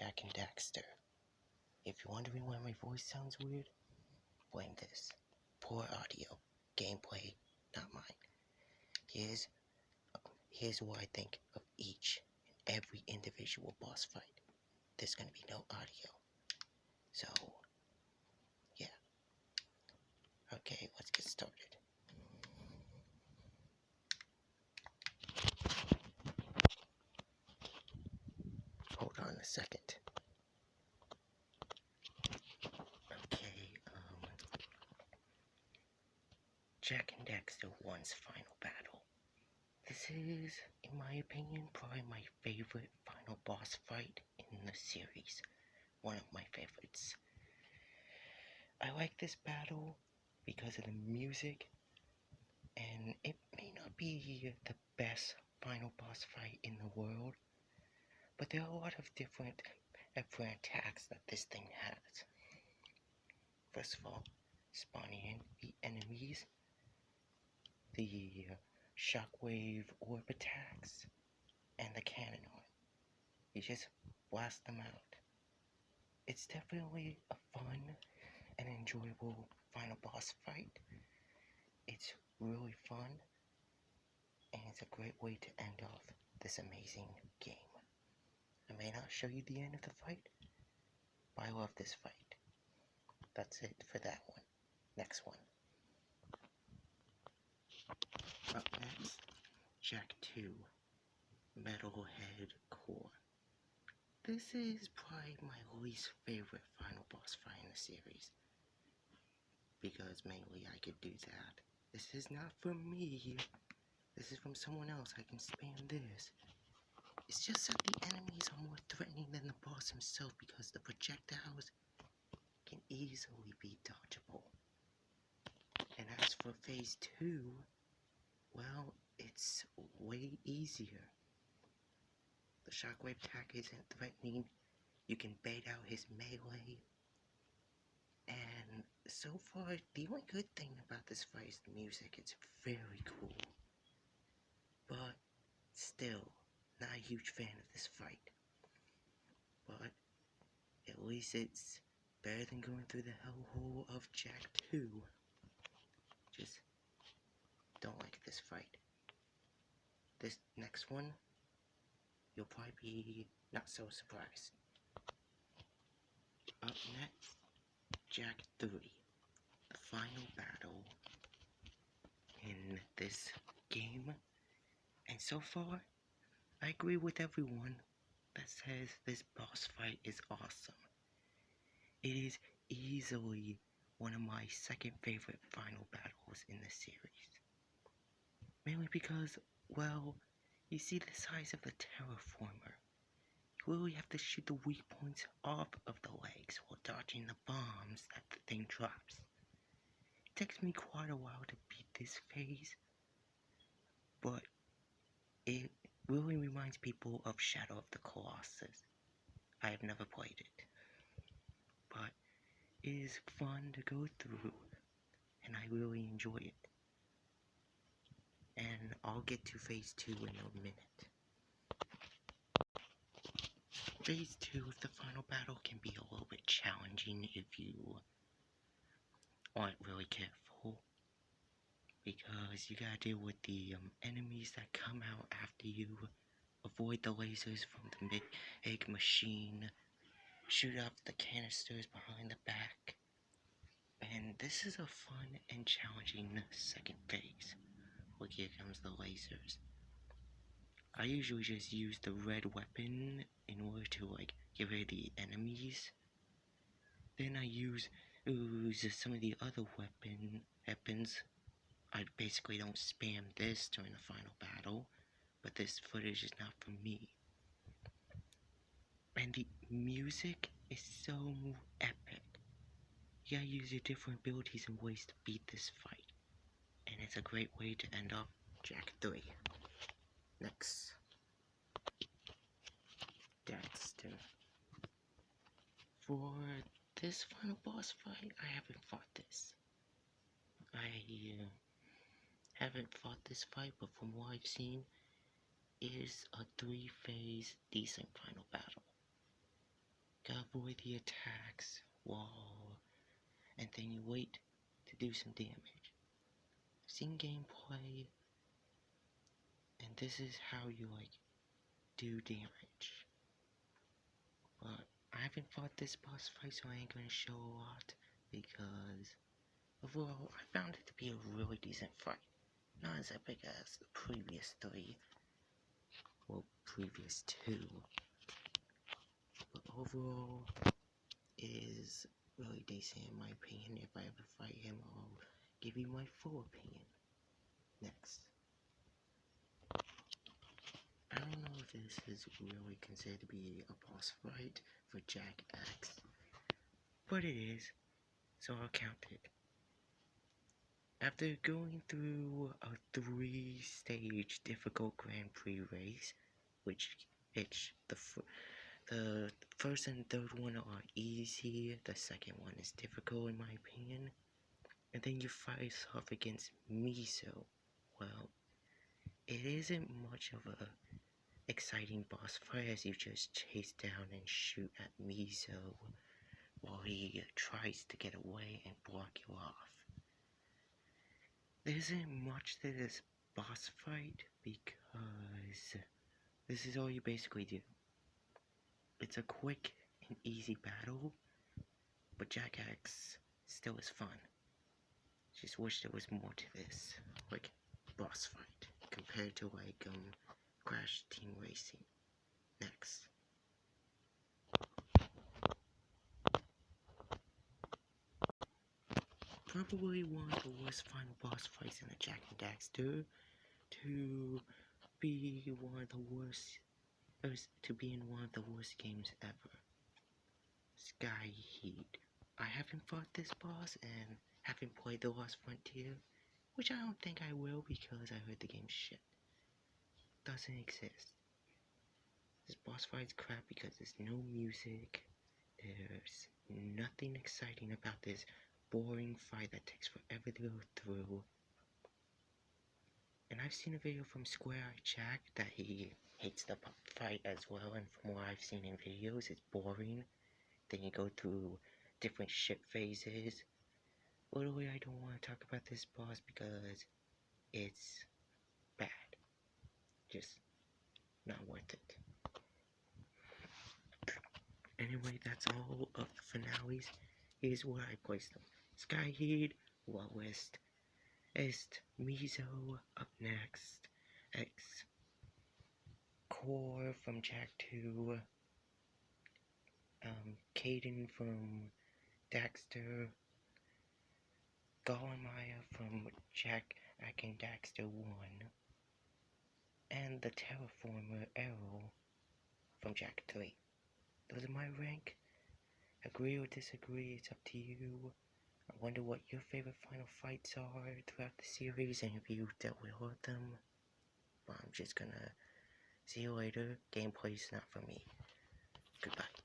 Jack and Daxter. If you're wondering why my voice sounds weird, blame this. Poor audio. Gameplay, not mine. Here's what I think of each and every individual boss fight. There's gonna be no audio. So, yeah. Okay, let's get started. Hold on a second. Okay, Jack and Daxter 1's final battle. This is, in my opinion, probably my favorite final boss fight in the series. One of my favorites. I like this battle because of the music, and it may not be the best final boss fight in the world, but there are a lot of different attacks that this thing has. First of all, spawning in the enemies, the shockwave orb attacks, and the cannon on. You just blast them out. It's definitely a fun and enjoyable final boss fight. It's really fun, and it's a great way to end off this amazing game. I may not show you the end of the fight, but I love this fight. That's it for that one. Next one. Up next, Jack 2, Metalhead Core. This is probably my least favorite final boss fight in the series, because mainly I could do that. This is not from me. This is from someone else. I can spam this. It's just that the enemies are more threatening than the boss himself because the projectiles can easily be dodgeable. And as for phase 2, well, it's way easier. The shockwave attack isn't threatening. You can bait out his melee. And so far, the only good thing about this fight is the music. It's very cool. But still, not a huge fan of this fight. But at least it's better than going through the hellhole of Jack 2. Just don't like this fight. This next one, you'll probably be not so surprised. Up next, Jack 3, the final battle in this game. And so far, I agree with everyone that says this boss fight is awesome. It is easily one of my second favorite final battles in the series. Mainly because, well, you see the size of the terraformer. You really have to shoot the weak points off of the legs while dodging the bombs that the thing drops. It takes me quite a while to beat this phase, but it really reminds people of Shadow of the Colossus. I have never played it, but it is fun to go through, and I really enjoy it. And I'll get to phase 2 in a minute. Phase 2 of the final battle can be a little bit challenging if you aren't really careful, because you gotta deal with the enemies that come out after you, avoid the lasers from the egg machine, shoot off the canisters behind the back, and this is a fun and challenging second phase. Look, here comes the lasers. I usually just use the red weapon in order to get rid of the enemies. Then I use some of the other weapons. I basically don't spam this during the final battle, but this footage is not for me. And the music is so epic. You gotta use your different abilities and ways to beat this fight. And it's a great way to end off Jack 3. Next, Daxter. For this final boss fight, I haven't fought this. I haven't fought this fight, but from what I've seen, it is a 3-phase decent final battle. gotta avoid the attacks, wall, and then you wait to do some damage. I've seen gameplay, and this is how you do damage. But I haven't fought this boss fight, so I ain't gonna show a lot, because overall I found it to be a really decent fight. Not as epic as the previous 3, well, previous 2, but overall it is really decent in my opinion. If I ever fight him, I'll give you my full opinion next. I don't know if this is really considered to be a boss fight for Jack X, but it is, so I'll count it. After going through a 3-stage difficult Grand Prix race, which the first and third one are easy, the second one is difficult in my opinion, and then you face off against Miso. Well, it isn't much of a exciting boss fight as you just chase down and shoot at Miso while he tries to get away and block you off. There isn't much to this boss fight because this is all you basically do. It's a quick and easy battle, but Jack X still is fun. Just wish there was more to this, boss fight, compared to Crash Team Racing. Next. Probably one of the worst final boss fights in the Jak and Daxter, to be in one of the worst games ever. Sky Heat. I haven't fought this boss and haven't played The Lost Frontier, which I don't think I will because I heard the game's shit. Doesn't exist. This boss fight's crap because there's no music, there's nothing exciting about this boring fight that takes forever to go through. And I've seen a video from Square Eye Jack that he hates the fight as well, and from what I've seen in videos, it's boring. Then you go through different ship phases. Literally, I don't want to talk about this boss because it's bad. Just not worth it. Anyway, that's all of the finales. Here's where I place them. Sky Heat, lowest. Est Miso up next. X Core from Jak 2. Caden from Daxter. Golemaya from Jak and Daxter 1. And the Terraformer Arrow from Jak 3. Those are my rank. Agree or disagree, it's up to you. I wonder what your favorite final fights are throughout the series and if you dealt with all of them. But I'm just gonna see you later. Gameplay's not for me. Goodbye.